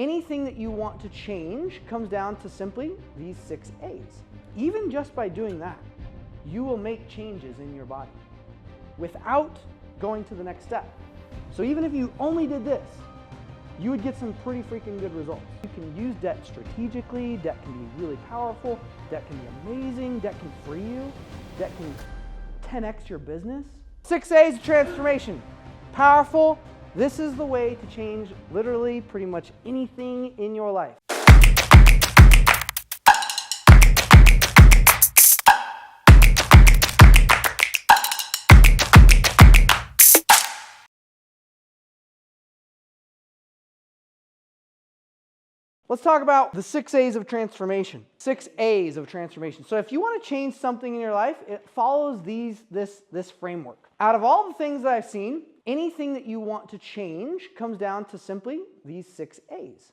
Anything that you want to change comes down to simply these 6 A's. Even just by doing that, you will make changes in your body without going to the next step. So even if you only did this, you would get some pretty freaking good results. You can use debt strategically. Debt can be really powerful. Debt can be amazing. Debt can free you. Debt can 10x your business. 6 A's of transformation. Powerful. This is the way to change literally pretty much anything in your life. Let's talk about the 6 A's of transformation. 6 A's of transformation. So if you want to change something in your life, it follows this framework. Out of all the things that I've seen, anything that you want to change comes down to simply these 6 A's.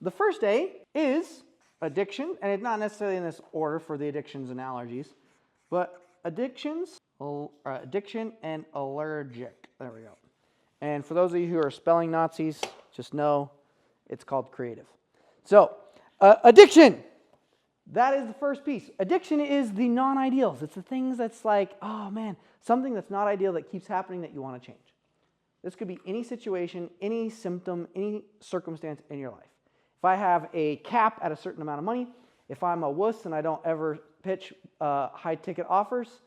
The first A is addiction, and it's not necessarily in this order for the addictions and allergies, but addiction and allergic. There we go. And for those of you who are spelling Nazis, just know it's called creative. So, addiction. That is the first piece. Addiction is the non-ideals. It's the things that's like, oh man, something that's not ideal that keeps happening that you want to change. This could be any situation, any symptom, any circumstance in your life. If I have a cap at a certain amount of money, if I'm a wuss and I don't ever pitch high-ticket offers,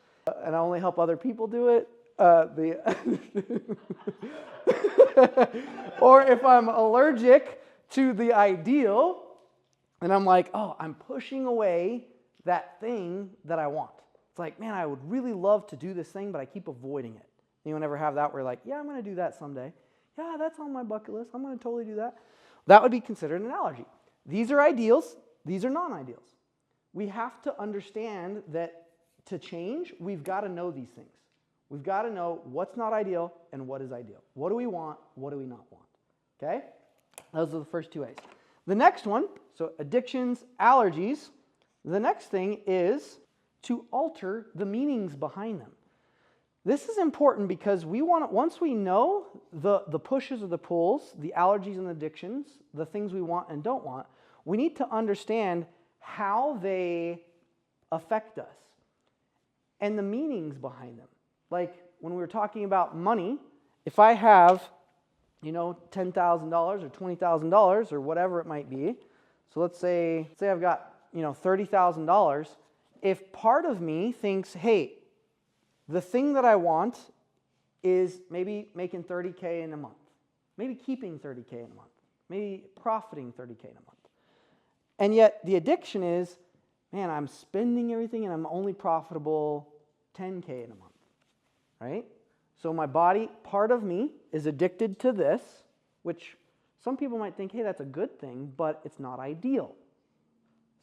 and I only help other people do it, or if I'm allergic to the ideal, and I'm like, oh, I'm pushing away that thing that I want. It's like, man, I would really love to do this thing, but I keep avoiding it. Anyone ever have that where you're like, yeah, I'm going to do that someday. Yeah, that's on my bucket list. I'm going to totally do that. That would be considered an allergy. These are ideals. These are non-ideals. We have to understand that to change, we've got to know these things. We've got to know what's not ideal and what is ideal. What do we want? What do we not want? Okay? Those are the first 2 A's. The next one, so addictions, allergies, the next thing is to alter the meanings behind them. This is important because once we know the pushes or the pulls, the allergies and addictions, the things we want and don't want, we need to understand how they affect us and the meanings behind them. Like when we were talking about money, if I have $10,000 or $20,000 or whatever it might be. So let's say I've got, $30,000. If part of me thinks, hey, the thing that I want is maybe making $30K in a month, maybe keeping $30K in a month, maybe profiting $30K in a month. And yet the addiction is, man, I'm spending everything and I'm only profitable $10K in a month, right? So my body, part of me, is addicted to this, which some people might think, hey, that's a good thing, but it's not ideal.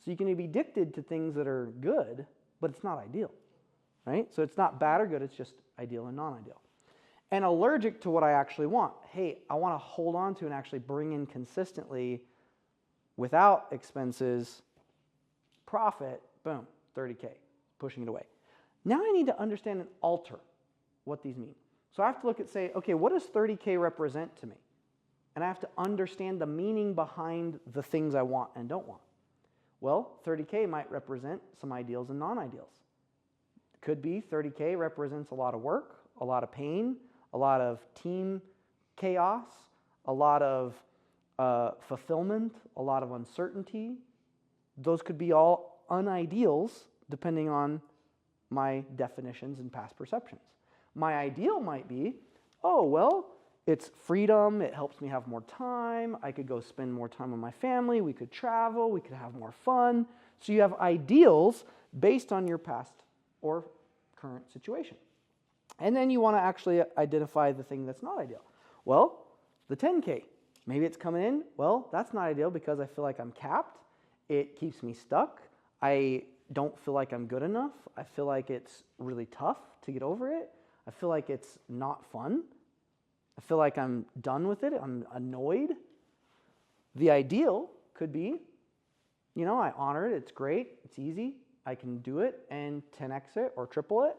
So you can be addicted to things that are good, but it's not ideal, right? So it's not bad or good, it's just ideal and non-ideal. And allergic to what I actually want. Hey, I want to hold on to and actually bring in consistently without expenses, profit, boom, 30K, pushing it away. Now I need to understand and alter what these mean. So I have to look at, say, okay, what does 30K represent to me? And I have to understand the meaning behind the things I want and don't want. Well, 30K might represent some ideals and non-ideals. It could be 30K represents a lot of work, a lot of pain, a lot of team chaos, a lot of fulfillment, a lot of uncertainty. Those could be all unideals depending on my definitions and past perceptions. My ideal might be, oh, well, it's freedom, it helps me have more time, I could go spend more time with my family, we could travel, we could have more fun. So you have ideals based on your past or current situation. And then you want to actually identify the thing that's not ideal. Well, the 10K, maybe it's coming in, well, that's not ideal because I feel like I'm capped, it keeps me stuck, I don't feel like I'm good enough, I feel like it's really tough to get over it, I feel like it's not fun. I feel like I'm done with it. I'm annoyed. The ideal could be, I honor it. It's great. It's easy. I can do it and 10x it or triple it.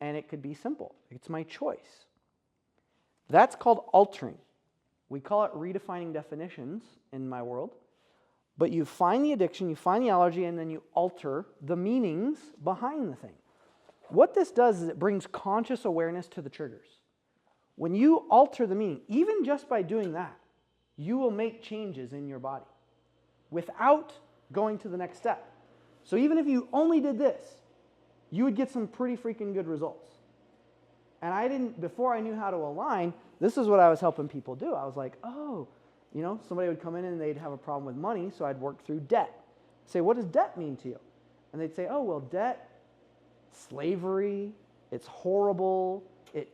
And it could be simple. It's my choice. That's called altering. We call it redefining definitions in my world. But you find the addiction, you find the allergy, and then you alter the meanings behind the thing. What this does is it brings conscious awareness to the triggers. When you alter the meaning, even just by doing that, you will make changes in your body without going to the next step. So even if you only did this, you would get some pretty freaking good results. And before I knew how to align, this is what I was helping people do. I was like, oh, somebody would come in and they'd have a problem with money, so I'd work through debt. Say, what does debt mean to you? And they'd say, oh, well, debt, slavery, it's horrible, it,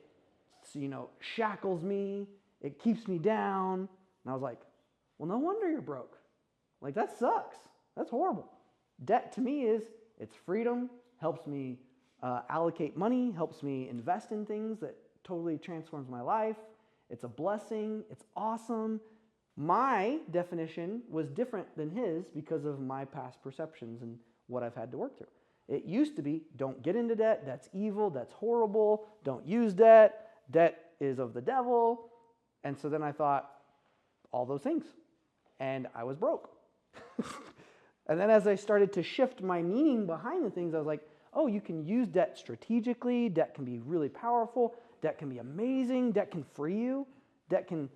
shackles me, it keeps me down. And I was like, well, no wonder you're broke. Like, that sucks. That's horrible. Debt to me it's freedom, helps me allocate money, helps me invest in things that totally transforms my life. It's a blessing. It's awesome. My definition was different than his because of my past perceptions and what I've had to work through. It used to be, don't get into debt. That's evil. That's horrible. Don't use debt. Debt is of the devil. And so then I thought all those things. And I was broke. And then as I started to shift my meaning behind the things, I was like, oh, you can use debt strategically. Debt can be really powerful. Debt can be amazing. Debt can free you. Debt can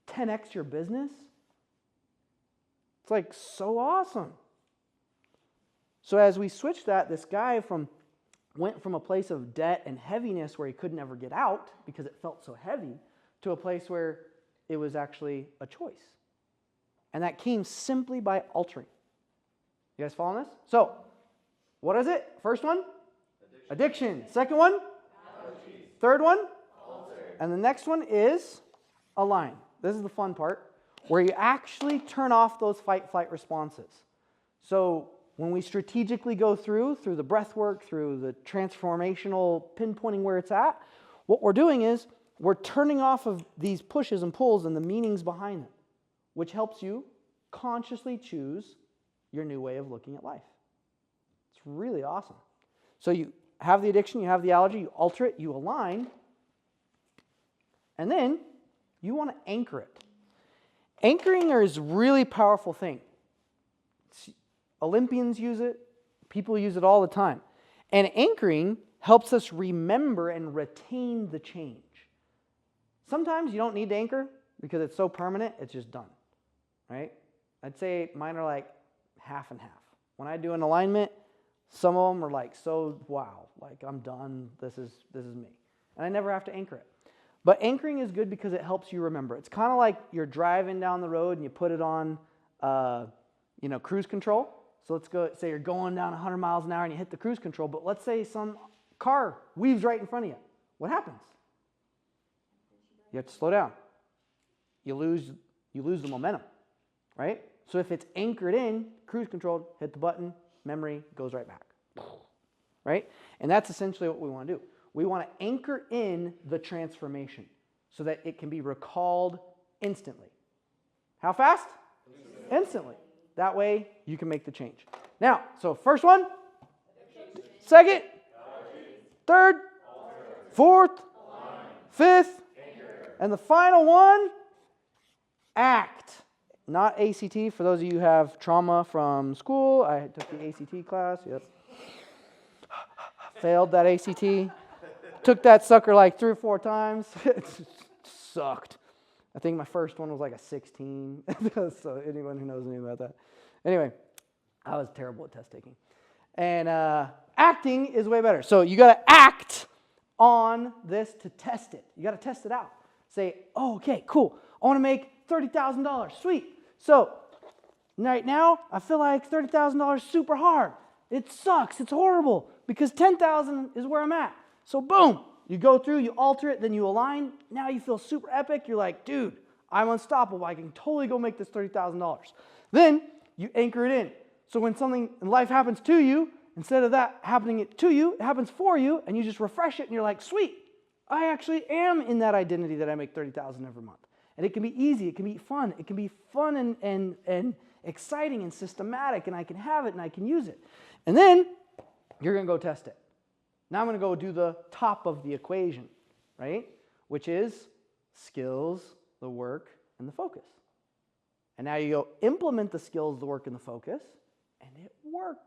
10x your business. It's like so awesome. So as we switched that, this guy went from a place of debt and heaviness where he could never get out because it felt so heavy to a place where it was actually a choice. And that came simply by altering. You guys following this? So, what is it? First one? Addiction. Second one? Allergies. Third one? Alter. And the next one is align. This is the fun part, where you actually turn off those fight-flight responses. So when we strategically go through the breath work, through the transformational pinpointing where it's at, what we're doing is we're turning off of these pushes and pulls and the meanings behind them, which helps you consciously choose your new way of looking at life. It's really awesome. So you have the addiction, you have the allergy, you alter it, you align, and then you want to anchor it. Anchoring is a really powerful thing. Olympians use it. People use it all the time. And anchoring helps us remember and retain the change. Sometimes you don't need to anchor because it's so permanent, it's just done, right? I'd say mine are like half and half. When I do an alignment, some of them are like, so wow, like I'm done, this is me. And I never have to anchor it. But anchoring is good because it helps you remember. It's kind of like you're driving down the road and you put it on, cruise control. So let's go, say you're going down 100 miles an hour and you hit the cruise control, but let's say some car weaves right in front of you. What happens? You have to slow down. You lose the momentum, right? So if it's anchored in, cruise control, hit the button, memory goes right back, right? And that's essentially what we want to do. We want to anchor in the transformation so that it can be recalled instantly. How fast? Instantly. That way you can make the change. Now, so first one, second, third, fourth, fifth, and the final one, act. Not ACT. For those of you who have trauma from school, I took the ACT class. Yep. Failed that ACT. Took that sucker like 3 or 4 times. It sucked. I think my first one was like a 16. So anyone who knows anything about that. Anyway, I was terrible at test taking. And acting is way better. So you got to act on this to test it. You got to test it out. Say, oh, okay, cool. I want to make $30,000. Sweet. So right now, I feel like $30,000 is super hard. It sucks. It's horrible because $10,000 is where I'm at. So boom, you go through, you alter it, then you align. Now you feel super epic. You're like, dude, I'm unstoppable. I can totally go make this $30,000. Then you anchor it in. So when something in life happens to you, instead of that happening to you, it happens for you, and you just refresh it, and you're like, sweet, I actually am in that identity that I make $30,000 every month. And it can be easy. It can be fun. It can be fun and exciting and systematic, and I can have it, and I can use it. And then you're going to go test it. Now I'm going to go do the top of the equation, right? Which is skills, the work, and the focus. And now you go implement the skills, the work, and the focus, and it works.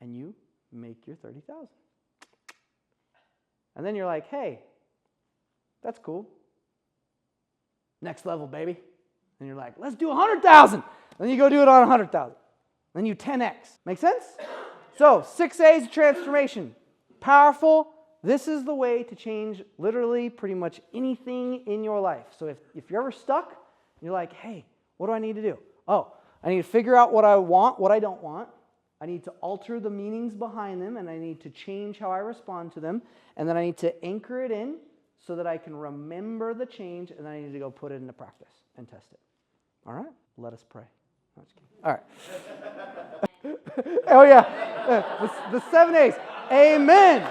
And you make your 30,000. And then you're like, hey, that's cool. Next level, baby. And you're like, let's do 100,000. Then you go do it on 100,000. Then you 10x. Make sense? So 6 A's of transformation. Powerful. This is the way to change literally pretty much anything in your life. So if you're ever stuck, you're like, hey, what do I need to do? Oh, I need to figure out what I want, what I don't want. I need to alter the meanings behind them, and I need to change how I respond to them. And then I need to anchor it in so that I can remember the change, and then I need to go put it into practice and test it. All right? Let us pray. No, just kidding. All right. Oh, yeah. The 7 A's. Amen.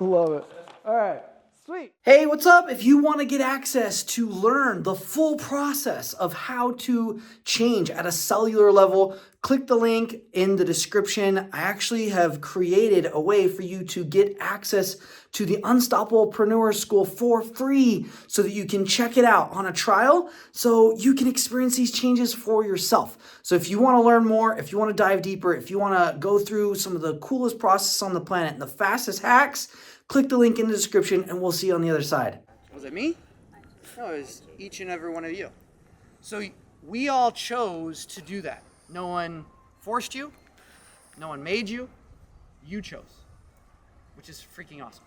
Love it. All right. Sweet. Hey, what's up? If you want to get access to learn the full process of how to change at a cellular level, click the link in the description. I actually have created a way for you to get access to the Unstoppablepreneur School for free so that you can check it out on a trial so you can experience these changes for yourself. So if you want to learn more, if you want to dive deeper, if you want to go through some of the coolest processes on the planet and the fastest hacks, click the link in the description and we'll see you on the other side. Was it me? No, it was each and every one of you. So we all chose to do that. No one forced you. No one made you. You chose, which is freaking awesome.